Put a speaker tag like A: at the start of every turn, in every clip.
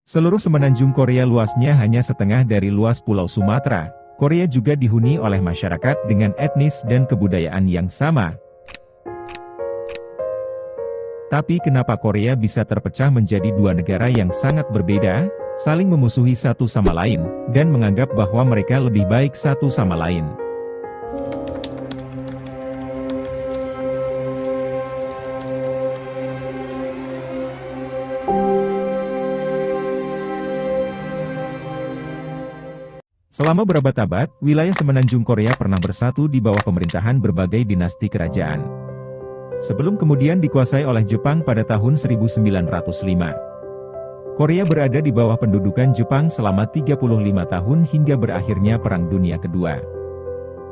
A: Seluruh semenanjung Korea luasnya hanya setengah dari luas Pulau Sumatera. Korea juga dihuni oleh masyarakat dengan etnis dan kebudayaan yang sama. Tapi kenapa Korea bisa terpecah menjadi dua negara yang sangat berbeda, saling memusuhi satu sama lain, dan menganggap bahwa mereka lebih baik satu sama lain? Selama berabad-abad, wilayah semenanjung Korea pernah bersatu di bawah pemerintahan berbagai dinasti kerajaan. Sebelum kemudian dikuasai oleh Jepang pada tahun 1905. Korea berada di bawah pendudukan Jepang selama 35 tahun hingga berakhirnya Perang Dunia Kedua.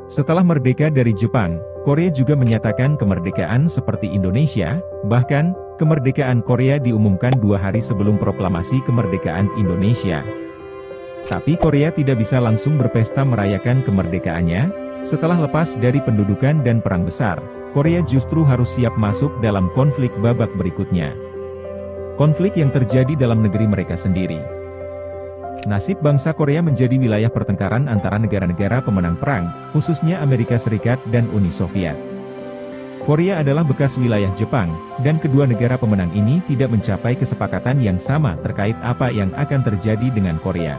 A: Setelah merdeka dari Jepang, Korea juga menyatakan kemerdekaan seperti Indonesia, bahkan, kemerdekaan Korea diumumkan 2 hari sebelum proklamasi kemerdekaan Indonesia. Tapi Korea tidak bisa langsung berpesta merayakan kemerdekaannya. Setelah lepas dari pendudukan dan perang besar, Korea justru harus siap masuk dalam konflik babak berikutnya. Konflik yang terjadi dalam negeri mereka sendiri. Nasib bangsa Korea menjadi wilayah pertengkaran antara negara-negara pemenang perang, khususnya Amerika Serikat dan Uni Soviet. Korea adalah bekas wilayah Jepang, dan kedua negara pemenang ini tidak mencapai kesepakatan yang sama terkait apa yang akan terjadi dengan Korea.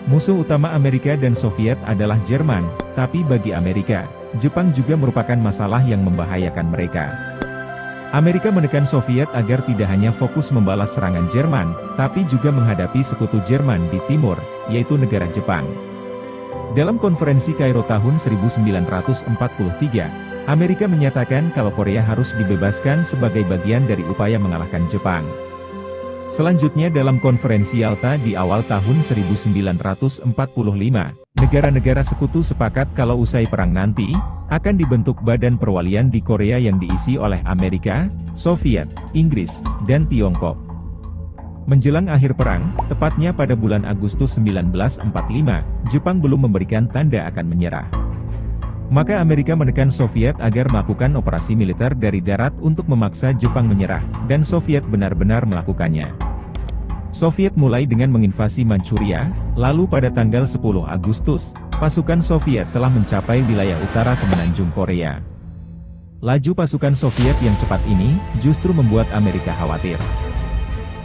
A: Musuh utama Amerika dan Soviet adalah Jerman, tapi bagi Amerika, Jepang juga merupakan masalah yang membahayakan mereka. Amerika menekan Soviet agar tidak hanya fokus membalas serangan Jerman, tapi juga menghadapi sekutu Jerman di timur, yaitu negara Jepang. Dalam konferensi Kairo tahun 1943, Amerika menyatakan kalau Korea harus dibebaskan sebagai bagian dari upaya mengalahkan Jepang. Selanjutnya dalam konferensi Yalta di awal tahun 1945, negara-negara sekutu sepakat kalau usai perang nanti, akan dibentuk badan perwalian di Korea yang diisi oleh Amerika, Soviet, Inggris, dan Tiongkok. Menjelang akhir perang, tepatnya pada bulan Agustus 1945, Jepang belum memberikan tanda akan menyerah. Maka Amerika menekan Soviet agar melakukan operasi militer dari darat untuk memaksa Jepang menyerah, dan Soviet benar-benar melakukannya. Soviet mulai dengan menginvasi Manchuria, lalu pada tanggal 10 Agustus, pasukan Soviet telah mencapai wilayah utara semenanjung Korea. Laju pasukan Soviet yang cepat ini, justru membuat Amerika khawatir.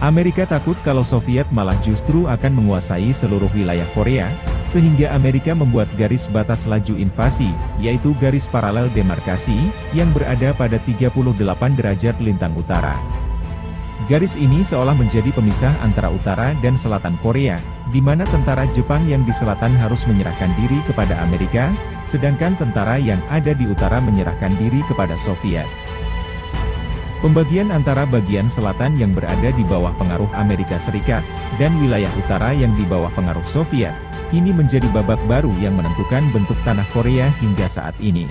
A: Amerika takut kalau Soviet malah justru akan menguasai seluruh wilayah Korea, sehingga Amerika membuat garis batas laju invasi, yaitu garis paralel demarkasi, yang berada pada 38 derajat lintang utara. Garis ini seolah menjadi pemisah antara utara dan selatan Korea, di mana tentara Jepang yang di selatan harus menyerahkan diri kepada Amerika, sedangkan tentara yang ada di utara menyerahkan diri kepada Soviet. Pembagian antara bagian selatan yang berada di bawah pengaruh Amerika Serikat, dan wilayah utara yang di bawah pengaruh Soviet, kini menjadi babak baru yang menentukan bentuk tanah Korea hingga saat ini.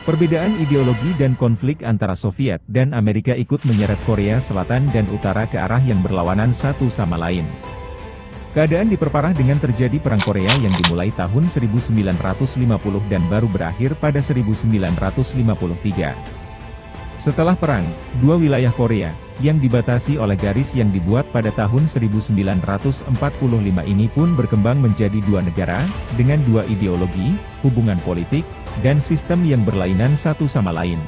A: Perbedaan ideologi dan konflik antara Soviet dan Amerika ikut menyeret Korea Selatan dan Utara ke arah yang berlawanan satu sama lain. Keadaan diperparah dengan terjadi Perang Korea yang dimulai tahun 1950 dan baru berakhir pada 1953. Setelah perang, dua wilayah Korea, yang dibatasi oleh garis yang dibuat pada tahun 1945 ini pun berkembang menjadi dua negara, dengan dua ideologi, hubungan politik, dan sistem yang berlainan satu sama lain.